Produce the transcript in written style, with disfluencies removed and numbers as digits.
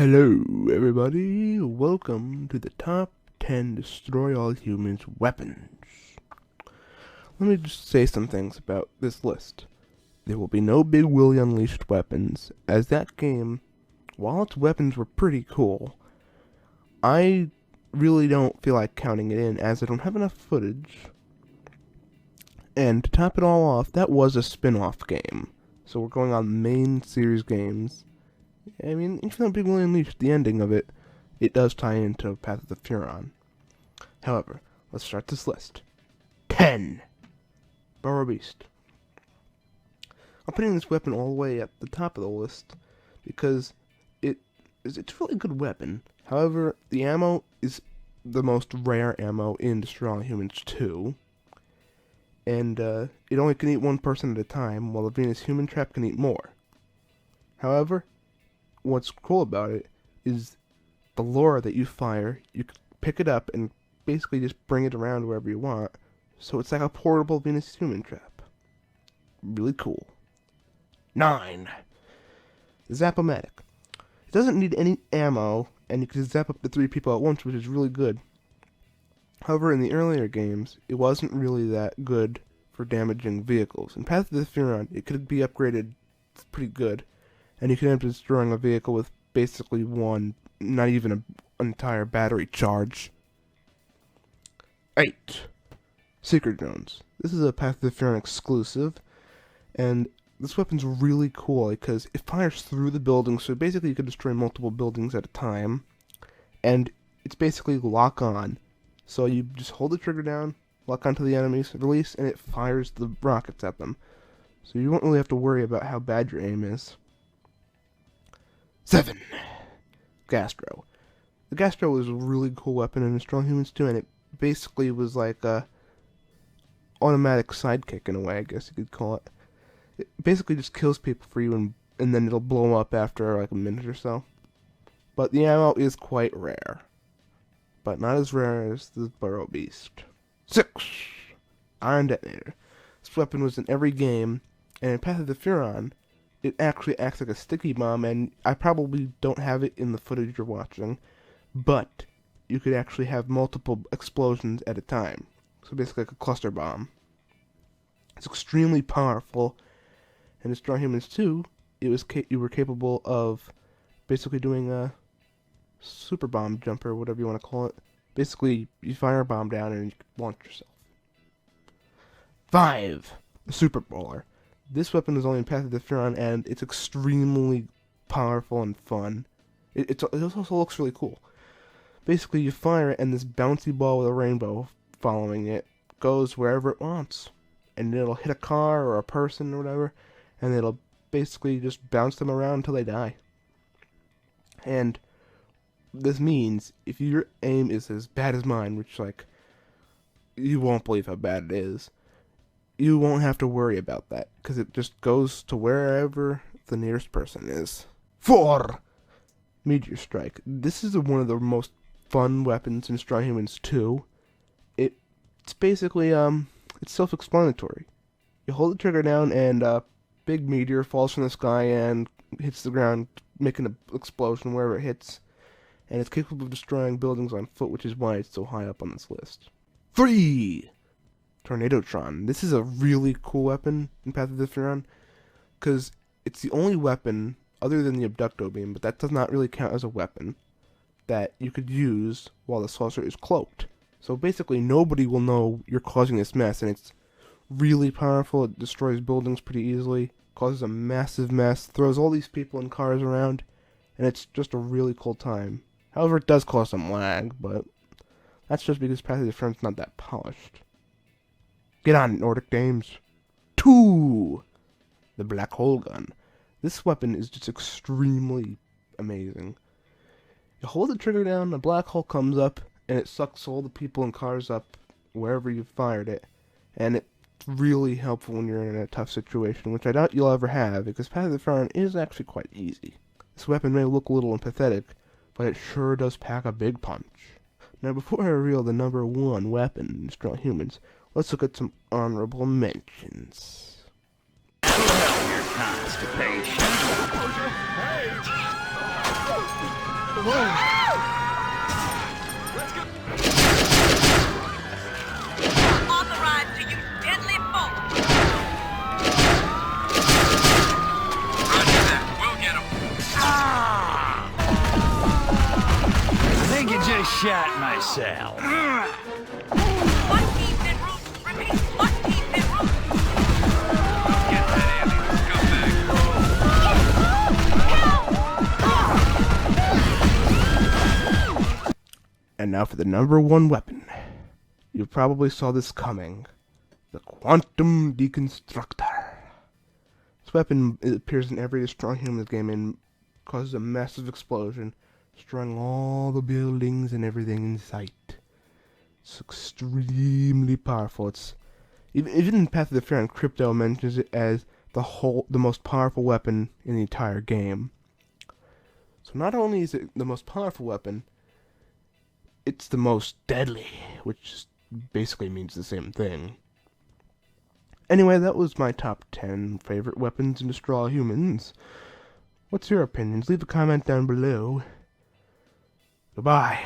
Hello, everybody. Welcome to the top 10 Destroy All Humans weapons. Let me just say some things about this list. There will be no Big Willie Unleashed weapons, as that game, while its weapons were pretty cool, I really don't feel like counting it in, as I don't have enough footage. And to top it all off, that was a spin-off game. So we're going on main series games. I mean, even though Big Willie Unleashed, the ending of it, it does tie into Path of the Furon. However, let's start this list. 10. Burrow Beast. I'm putting this weapon all the way at the top of the list because it's a really good weapon. However, the ammo is the most rare ammo in Destroy All Humans 2. And it only can eat one person at a time, while the Venus Human Trap can eat more. However, what's cool about it is the lure that you fire, you can pick it up and basically just bring it around wherever you want. So it's like a portable Venus Human Trap. Really cool. 9. Zap-O-Matic. It doesn't need any ammo, and you can zap up to 3 people at once, which is really good. However, in the earlier games, it wasn't really that good for damaging vehicles. In Path of the Furon, it could be upgraded pretty good, and you can end up destroying a vehicle with basically one, not even an entire battery charge. 8. Secret Drones. This is a Path of the Furon exclusive, and this weapon's really cool because it fires through the building, so basically you can destroy multiple buildings at a time, and it's basically lock on. So you just hold the trigger down, lock onto the enemies, release, and it fires the rockets at them. So you won't really have to worry about how bad your aim is. 7. Gastro. The Gastro was a really cool weapon in Destroy All Humans 2, and it basically was like a automatic sidekick in a way, I guess you could call it. It basically just kills people for you, and then it'll blow up after like a minute or so. But the ammo is quite rare. But not as rare as the Burrow Beast. 6. Iron Detonator. This weapon was in every game, and in Path of the Furon, it actually acts like a sticky bomb, and I probably don't have it in the footage you're watching, but you could actually have multiple explosions at a time. So basically like a cluster bomb. It's extremely powerful, and in Destroy All Humans 2, you were capable of basically doing a super bomb jumper, whatever you want to call it. Basically, you fire a bomb down and you launch yourself. 5. The Super Bowler. This weapon is only in Path of the Furon, and it's extremely powerful and fun. It also looks really cool. Basically, you fire it, and this bouncy ball with a rainbow following it goes wherever it wants. And it'll hit a car or a person or whatever, and it'll basically just bounce them around until they die. And this means if your aim is as bad as mine, which, like, you won't believe how bad it is, you won't have to worry about that, because it just goes to wherever the nearest person is. 4. Meteor Strike. This is one of the most fun weapons in Destroy All Humans 2. It's basically, it's self-explanatory. You hold the trigger down, and a big meteor falls from the sky and hits the ground, making an explosion wherever it hits. And it's capable of destroying buildings on foot, which is why it's so high up on this list. 3. Tornadotron. This is a really cool weapon in Path of the Furon, because it's the only weapon, other than the Abducto Beam, but that does not really count as a weapon, that you could use while the saucer is cloaked. So basically nobody will know you're causing this mess, and it's really powerful. It destroys buildings pretty easily, causes a massive mess, throws all these people in cars around, and it's just a really cool time. However, it does cause some lag, but that's just because Path of the Furon's not that polished. Get on it, Nordic Dames. 2. The Black Hole Gun. This weapon is just extremely amazing. You hold the trigger down, a black hole comes up, and it sucks all the people and cars up wherever you fired it. And it's really helpful when you're in a tough situation, which I doubt you'll ever have, because Path of the Furon is actually quite easy. This weapon may look a little unpathetic, but it sure does pack a big punch. Now, before I reveal the number 1 weapon in Destroy All Humans, let's look at some honorable mentions. To help your constipation. Authorized to use deadly force. Roger that. We'll get him. I think you just shot myself. One team's en route. Repeat, one team's en route. Get that alien scumbag. And now for the number one weapon. You probably saw this coming. The Quantum Deconstructor. This weapon appears in every Destroy Humans game and causes a massive explosion, destroying all the buildings and everything in sight. It's extremely powerful. Even in Path of the Fury, Crypto mentions it as the most powerful weapon in the entire game. So not only is it the most powerful weapon, it's the most deadly, which basically means the same thing. Anyway, that was my top 10 favorite weapons in Destroy All Humans. What's your opinions? Leave a comment down below. Goodbye.